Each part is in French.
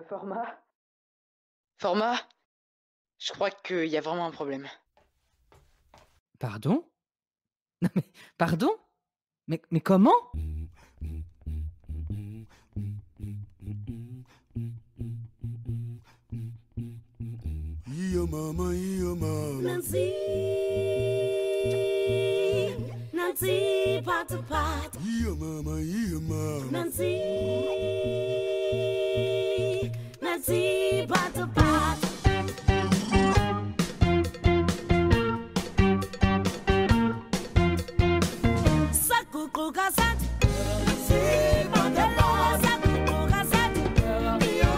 Format? Format? Je crois qu'il y a vraiment un problème. Pardon? Non mais pardon? Mais comment? Yo mama, yo mama. Nancy, Nancy, pot to pot. Yo mama, yo mama. Nancy, Nancy, pot to pot. Sakuku kasat. Nancy, pot to pot. Sakuku kasat. Yo,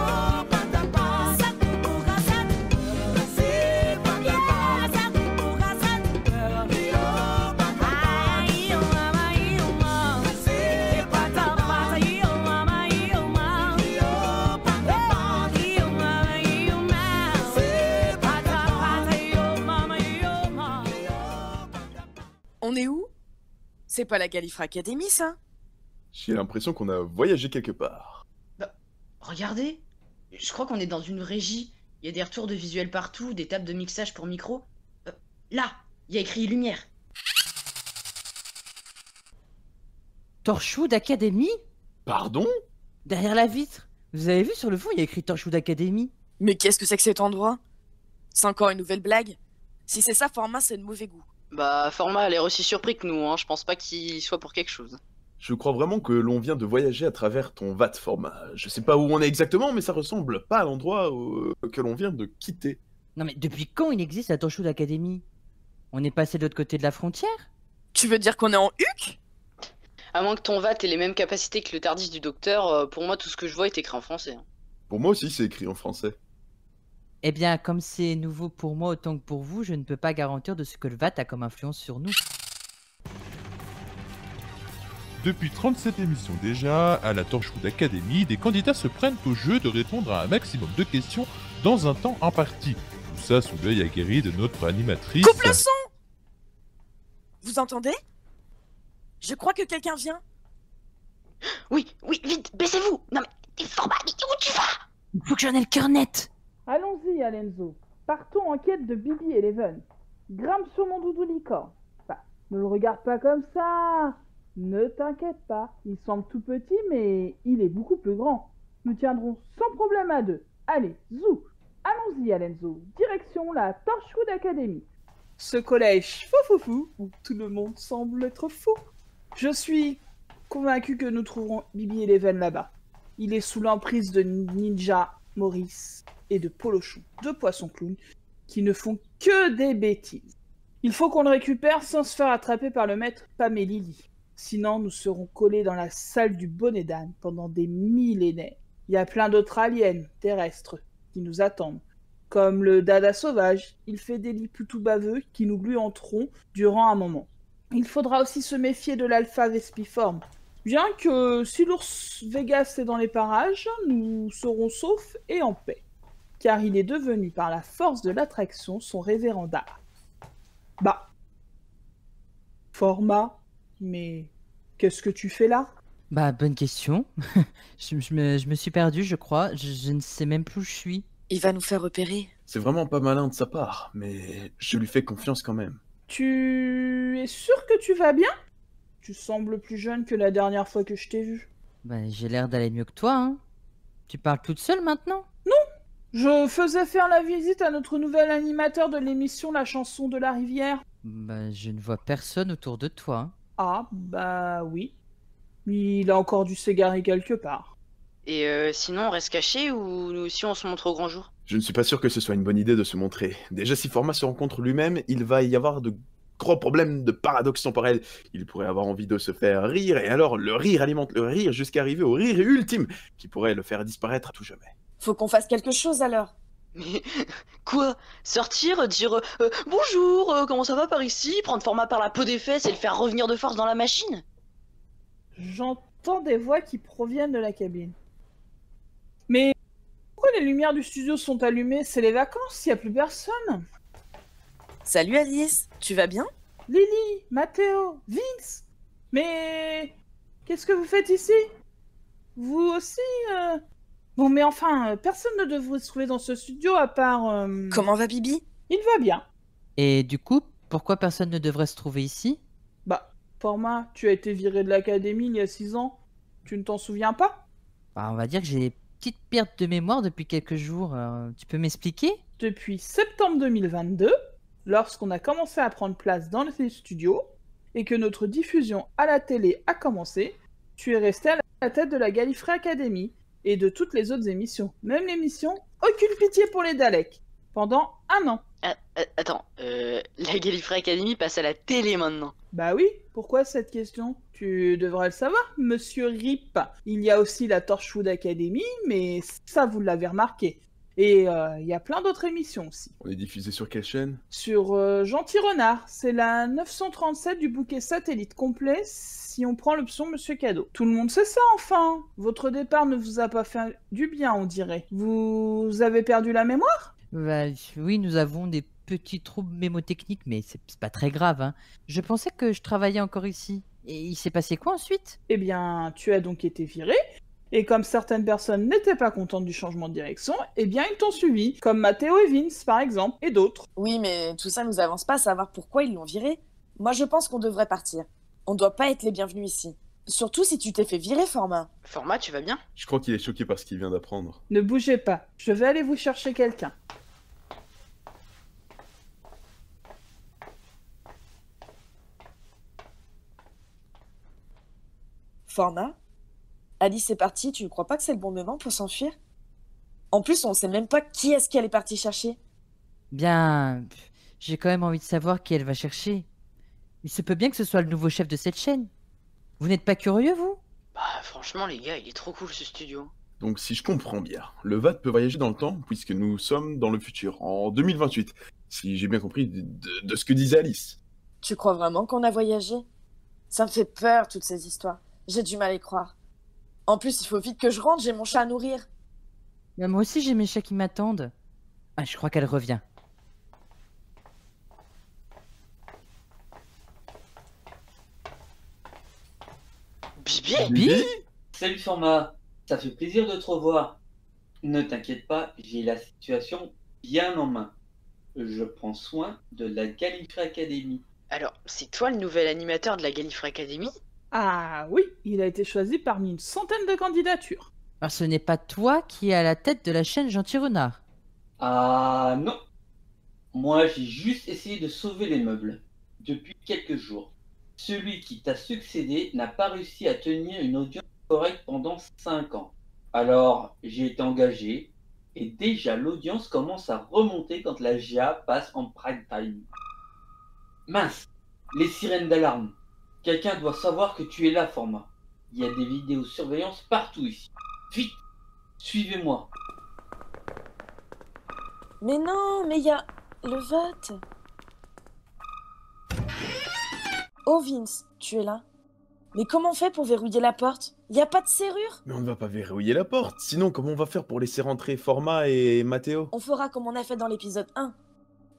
pot to pot. Sakuku kasat. Nancy, pot to pot. Sakuku kasat. Yo, pot to pot. Yo mama, yo mama. Nancy, pot to pot. Yo mama, yo mama. Yo, pot to pot. Yo mama, yo mama. Nancy, pot to pot. Yo mama, yo mama. On est où? C'est pas la Gallifrey Academy, ça? J'ai l'impression qu'on a voyagé quelque part. Bah, regardez. Je crois qu'on est dans une régie. Il y a des retours de visuels partout, des tables de mixage pour micro. Là, il y a écrit lumière. Torchwood Academy? Pardon? Derrière la vitre. Vous avez vu sur le fond, il y a écrit Torchwood Academy. Mais qu'est-ce que c'est que cet endroit? C'est encore une nouvelle blague? Si c'est ça, Format, c'est de mauvais goût. Bah, Format a l'air aussi surpris que nous, hein. Je pense pas qu'il soit pour quelque chose. Je crois vraiment que l'on vient de voyager à travers ton VAT format. Je sais pas où on est exactement, mais ça ressemble pas à l'endroit que l'on vient de quitter. Non mais depuis quand il existe la Torchwood Academy? On est passé de l'autre côté de la frontière? Tu veux dire qu'on est en HUC? À moins que ton VAT ait les mêmes capacités que le Tardis du docteur, pour moi tout ce que je vois est écrit en français. Pour moi aussi, c'est écrit en français. Eh bien, comme c'est nouveau pour moi autant que pour vous, je ne peux pas garantir de ce que le VAT a comme influence sur nous. Depuis 37 émissions déjà, à la Torchwood Academy, des candidats se prennent au jeu de répondre à un maximum de questions dans un temps imparti. Tout ça sous l'œil aguerri de notre animatrice. Coupe le son! Vous entendez? Je crois que quelqu'un vient. Oui, vite, baissez-vous. Non mais, t'es Format, mais où tu vas? Il faut que j'en ai le cœur net. Allons-y, Alenzo. Partons en quête de Bibi Eleven. Grimpe sur mon doudou licorne. Enfin, ne le regarde pas comme ça. Ne t'inquiète pas. Il semble tout petit, mais il est beaucoup plus grand. Nous tiendrons sans problème à deux. Allez, zou. Allons-y, Alenzo. Direction la Torchwood Academy. Ce collège fou où tout le monde semble être fou. Je suis convaincu que nous trouverons Bibi Eleven là-bas. Il est sous l'emprise de Ninja Maurice et de Polochon, deux poissons clowns qui ne font que des bêtises. Il faut qu'on le récupère sans se faire attraper par le maître Pam et Lily. Sinon, nous serons collés dans la salle du bonnet d'âne pendant des millénaires. Il y a plein d'autres aliens terrestres qui nous attendent. Comme le dada sauvage, il fait des lits plutôt baveux qui nous gluanteront durant un moment. Il faudra aussi se méfier de l'alpha vespiforme. Bien que si l'ours Vegas est dans les parages, nous serons saufs et en paix. Car il est devenu par la force de l'attraction son révérendard. Bah. Format. Mais qu'est-ce que tu fais là? Bah, bonne question. je me suis perdu, je crois. Je ne sais même plus où je suis. Il va nous faire repérer. C'est vraiment pas malin de sa part, mais je lui fais confiance quand même. Tu es sûr que tu vas bien? Tu sembles plus jeune que la dernière fois que je t'ai vu. Bah, j'ai l'air d'aller mieux que toi, hein. Tu parles toute seule maintenant? Je faisais faire la visite à notre nouvel animateur de l'émission La chanson de la rivière. Bah, je ne vois personne autour de toi, hein. Ah, bah oui. Il a encore dû s'égarer quelque part. Et sinon on reste caché ou nous aussi on se montre au grand jour? Je ne suis pas sûr que ce soit une bonne idée de se montrer. Déjà, si Format se rencontre lui-même, il va y avoir de gros problèmes de paradoxe temporel. Il pourrait avoir envie de se faire rire, et alors le rire alimente le rire jusqu'à arriver au rire ultime, qui pourrait le faire disparaître à tout jamais. Faut qu'on fasse quelque chose alors. Mais quoi? Sortir, dire bonjour, comment ça va par ici, prendre Format par la peau des fesses et le faire revenir de force dans la machine? J'entends des voix qui proviennent de la cabine. Mais pourquoi les lumières du studio sont allumées? C'est les vacances, il n'y a plus personne. Salut Alice, tu vas bien? Lily, Matteo, Vince. Mais qu'est-ce que vous faites ici? Vous aussi Bon, mais enfin, personne ne devrait se trouver dans ce studio à part... Comment va Bibi? Il va bien. Et du coup, pourquoi personne ne devrait se trouver ici? Bah, Format, tu as été viré de l'académie il y a 6 ans. Tu ne t'en souviens pas? Bah, on va dire que j'ai des petites pertes de mémoire depuis quelques jours. Tu peux m'expliquer? Depuis septembre 2022, lorsqu'on a commencé à prendre place dans les studios et que notre diffusion à la télé a commencé, tu es resté à la tête de la Gallifrey Academy et de toutes les autres émissions, même l'émission Aucune pitié pour les Daleks, pendant 1 an. Attends, la Gallifrey Academy passe à la télé maintenant. Bah oui, pourquoi cette question? Tu devrais le savoir, monsieur Rip. Il y a aussi la Torchwood Academy, mais ça vous l'avez remarqué. Et il y a plein d'autres émissions aussi. On est diffusé sur quelle chaîne? Sur Gentil Renard, c'est la 937 du bouquet satellite complet si on prend l'option Monsieur Cadeau. Tout le monde sait ça enfin. Votre départ ne vous a pas fait du bien, on dirait. Vous avez perdu la mémoire? Bah, oui, nous avons des petits troubles mémotechniques, mais c'est pas très grave, hein. Je pensais que je travaillais encore ici. Et il s'est passé quoi ensuite? Eh bien, tu as donc été viré. Et comme certaines personnes n'étaient pas contentes du changement de direction, eh bien ils t'ont suivi, comme Matteo et Vince par exemple, et d'autres. Oui, mais tout ça nous avance pas à savoir pourquoi ils l'ont viré. Moi, je pense qu'on devrait partir. On doit pas être les bienvenus ici. Surtout si tu t'es fait virer, Format. Format, tu vas bien? Je crois qu'il est choqué par ce qu'il vient d'apprendre. Ne bougez pas, je vais aller vous chercher quelqu'un. Format? Alice est partie, tu ne crois pas que c'est le bon moment pour s'enfuir? En plus, on sait même pas qui est-ce qu'elle est partie chercher. Bien, j'ai quand même envie de savoir qui elle va chercher. Il se peut bien que ce soit le nouveau chef de cette chaîne. Vous n'êtes pas curieux, vous? Bah franchement les gars, il est trop cool ce studio. Donc si je comprends bien, le VAT peut voyager dans le temps puisque nous sommes dans le futur, en 2028, si j'ai bien compris de ce que disait Alice. Tu crois vraiment qu'on a voyagé? Ça me fait peur, toutes ces histoires. J'ai du mal à y croire. En plus, il faut vite que je rentre, j'ai mon chat à nourrir. Bah, moi aussi, j'ai mes chats qui m'attendent. Ah, je crois qu'elle revient. Bibi? Bibi? Salut Format, ça fait plaisir de te revoir. Ne t'inquiète pas, j'ai la situation bien en main. Je prends soin de la Gallifrey Academy. Alors, c'est toi le nouvel animateur de la Gallifrey Academy? Ah oui, il a été choisi parmi une centaine de candidatures. Alors, ce n'est pas toi qui es à la tête de la chaîne Gentil Renard. Ah non. Moi j'ai juste essayé de sauver les meubles. Depuis quelques jours. Celui qui t'a succédé n'a pas réussi à tenir une audience correcte pendant 5 ans. Alors j'ai été engagé et déjà l'audience commence à remonter quand la GA passe en prime time. Mince, les sirènes d'alarme. Quelqu'un doit savoir que tu es là, Format. Il y a des vidéosurveillance partout ici. Vite, suivez-moi. Mais non, mais il y a le vote. Oh Vince, tu es là. Mais comment on fait pour verrouiller la porte? Il n'y a pas de serrure? Mais on ne va pas verrouiller la porte, sinon comment on va faire pour laisser rentrer Format et Matteo? On fera comme on a fait dans l'épisode 1.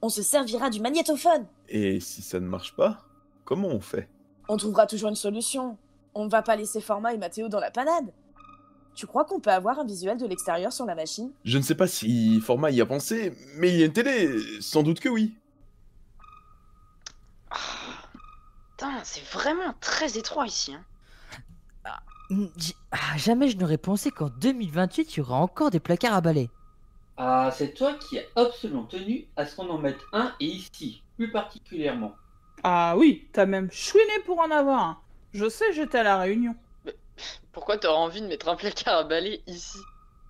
On se servira du magnétophone. Et si ça ne marche pas, comment on fait? On trouvera toujours une solution. On ne va pas laisser Format et Matteo dans la panade. Tu crois qu'on peut avoir un visuel de l'extérieur sur la machine? Je ne sais pas si Format y a pensé, mais il y a une télé, sans doute que oui. Putain, c'est vraiment très étroit ici. Hein. Jamais je n'aurais pensé qu'en 2028, il y aura encore des placards à balai. Ah, c'est toi qui as absolument tenu à ce qu'on en mette un et ici, plus particulièrement. Ah oui, t'as même chouiné pour en avoir un. Je sais, j'étais à la réunion. Pourquoi t'auras envie de mettre un placard à balai ici?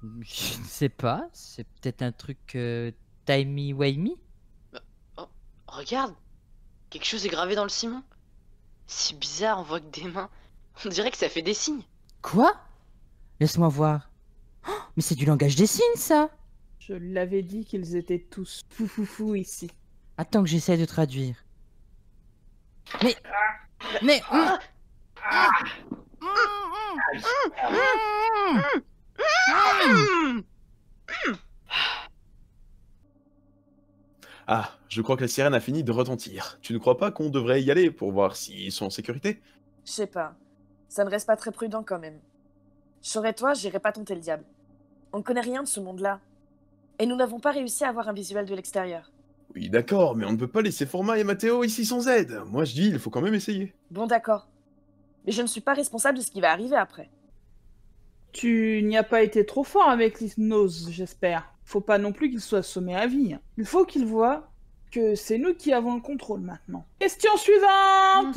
Je ne sais pas, c'est peut-être un truc timey-wimey. Oh, regarde, quelque chose est gravé dans le ciment. C'est bizarre, on voit que des mains. On dirait que ça fait des signes. Quoi? Laisse-moi voir. Oh, mais c'est du langage des signes, ça! Je l'avais dit qu'ils étaient tous fou ici. Attends que j'essaie de traduire. Mais... Ah, je crois que la sirène a fini de retentir. Tu ne crois pas qu'on devrait y aller pour voir s'ils sont en sécurité? Je sais pas. Ça ne reste pas très prudent quand même. Je serais toi, j'irais pas tenter le diable. On connaît rien de ce monde-là. Et nous n'avons pas réussi à avoir un visuel de l'extérieur. Oui, d'accord, mais on ne peut pas laisser Forma et Matteo ici sans aide. Moi, je dis, il faut quand même essayer. Bon, d'accord. Mais je ne suis pas responsable de ce qui va arriver après. Tu n'y as pas été trop fort avec l'hypnose, j'espère. Faut pas non plus qu'il soit sommé à vie. Il faut qu'il voie que c'est nous qui avons le contrôle maintenant. Question suivante.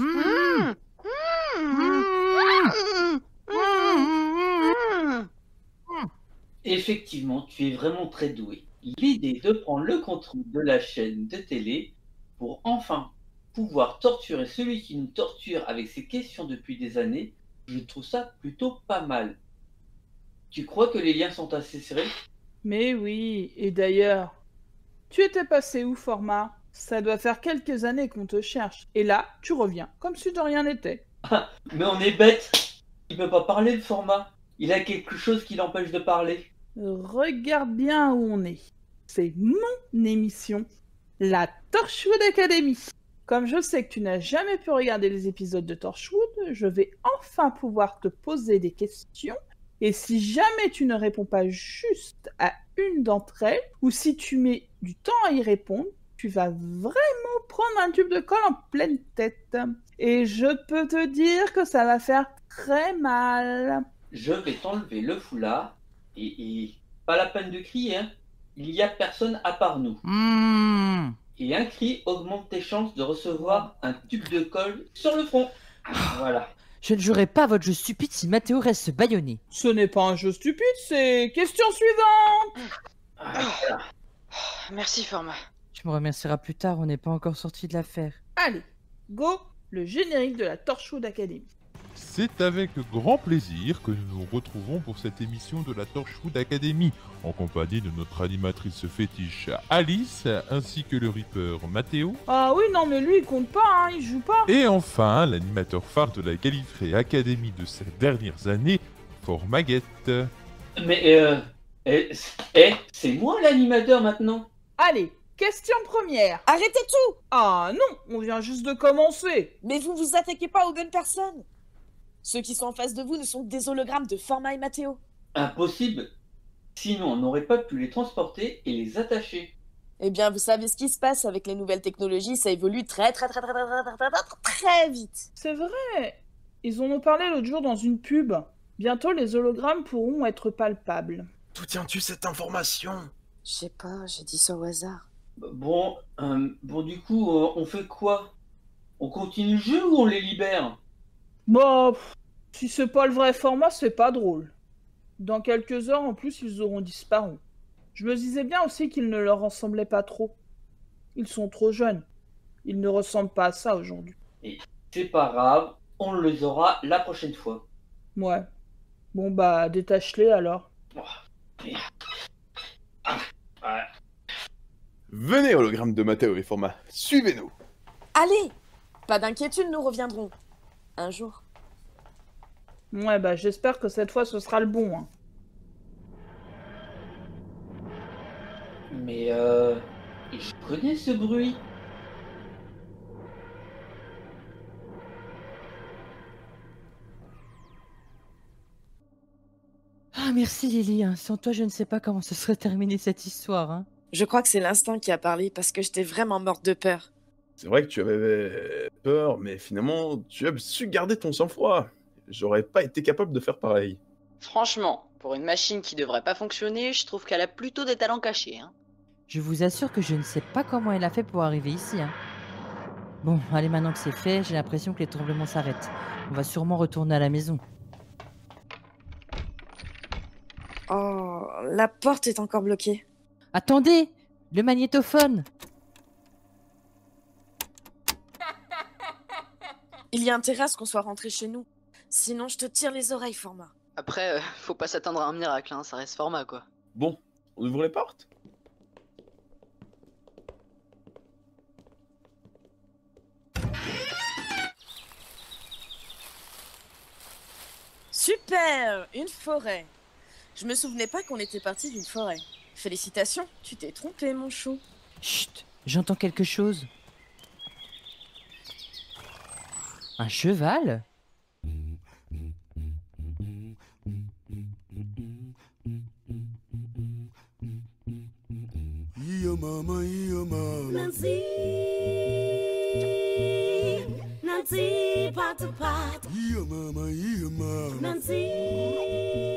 Effectivement, tu es vraiment très doué. L'idée de prendre le contrôle de la chaîne de télé pour enfin pouvoir torturer celui qui nous torture avec ses questions depuis des années, je trouve ça plutôt pas mal. Tu crois que les liens sont assez serrés? Mais oui, et d'ailleurs, tu étais passé où, Format? Ça doit faire quelques années qu'on te cherche. Et là, tu reviens, comme si de rien n'était. Mais on est bête. Il peut pas parler, le format. Il a quelque chose qui l'empêche de parler. Regarde bien où on est. C'est mon émission, la Torchwood Academy. Comme je sais que tu n'as jamais pu regarder les épisodes de Torchwood, je vais enfin pouvoir te poser des questions. Et si jamais tu ne réponds pas juste à une d'entre elles, ou si tu mets du temps à y répondre, tu vas vraiment prendre un tube de colle en pleine tête. Et je peux te dire que ça va faire très mal. Je vais t'enlever le foulard et pas la peine de crier, hein. Il y a personne à part nous. Et un cri augmente tes chances de recevoir un tube de colle sur le front. Voilà. Je ne jouerai pas à votre jeu stupide si Matteo reste se bâillonner. Ce n'est pas un jeu stupide, c'est question suivante. Voilà. Merci, Format. Tu me remercieras plus tard, on n'est pas encore sorti de l'affaire. Allez, go, le générique de la Torchwood Academy. C'est avec grand plaisir que nous nous retrouvons pour cette émission de la Torchwood Academy, en compagnie de notre animatrice fétiche Alice, ainsi que le Reaper Matteo, Ah oui, non mais lui il compte pas, hein, il joue pas. et enfin l'animateur phare de la Gallifrey Academy de ces dernières années, Formaguette. Mais c'est moi l'animateur maintenant. Allez, question première. Arrêtez tout! Ah non, on vient juste de commencer. Mais vous vous attaquez pas aux bonnes personnes. Ceux qui sont en face de vous ne sont que des hologrammes de Forma et Matteo. Impossible. Sinon, on n'aurait pas pu les transporter et les attacher. Eh bien, vous savez ce qui se passe avec les nouvelles technologies, ça évolue très très vite. C'est vrai. Ils en ont parlé l'autre jour dans une pub. Bientôt les hologrammes pourront être palpables. D'où tiens-tu cette information? Je sais pas, j'ai dit ça au hasard. Bon, du coup, on fait quoi? On continue le jeu ou on les libère? Bah, si c'est pas le vrai format, c'est pas drôle. Dans quelques heures en plus, ils auront disparu. Je me disais bien aussi qu'ils ne leur ressemblaient pas trop. Ils sont trop jeunes. Ils ne ressemblent pas à ça aujourd'hui. C'est pas grave, on les aura la prochaine fois. Ouais. Bon bah, détache-les alors. Venez, hologramme de Matteo et Forma, suivez-nous. Allez! Pas d'inquiétude, nous reviendrons. Un jour. Ouais bah, j'espère que cette fois ce sera le bon. Hein. Mais je connais ce bruit. Ah merci Lily, hein. Sans toi je ne sais pas comment se serait terminée cette histoire. Hein. Je crois que c'est l'instinct qui a parlé parce que j'étais vraiment morte de peur. C'est vrai que tu avais peur, mais finalement, tu as su garder ton sang-froid. J'aurais pas été capable de faire pareil. Franchement, pour une machine qui devrait pas fonctionner, je trouve qu'elle a plutôt des talents cachés. Hein. Je vous assure que je ne sais pas comment elle a fait pour arriver ici. Hein. Bon, allez, maintenant que c'est fait, j'ai l'impression que les tremblements s'arrêtent. On va sûrement retourner à la maison. Oh, la porte est encore bloquée. Attendez! Le magnétophone! Il y a intérêt à ce qu'on soit rentré chez nous. Sinon, je te tire les oreilles, Format. Après, faut pas s'attendre à un miracle, hein, ça reste Format quoi. Bon, on ouvre les portes? Super! Une forêt. Je me souvenais pas qu'on était parti d'une forêt. Félicitations, tu t'es trompé, mon chou. Chut! J'entends quelque chose. Un cheval? Yeah, mama, yeah, mama. Nancy, Nancy, pot to pot. Yeah, mama, yeah, mama. Nancy,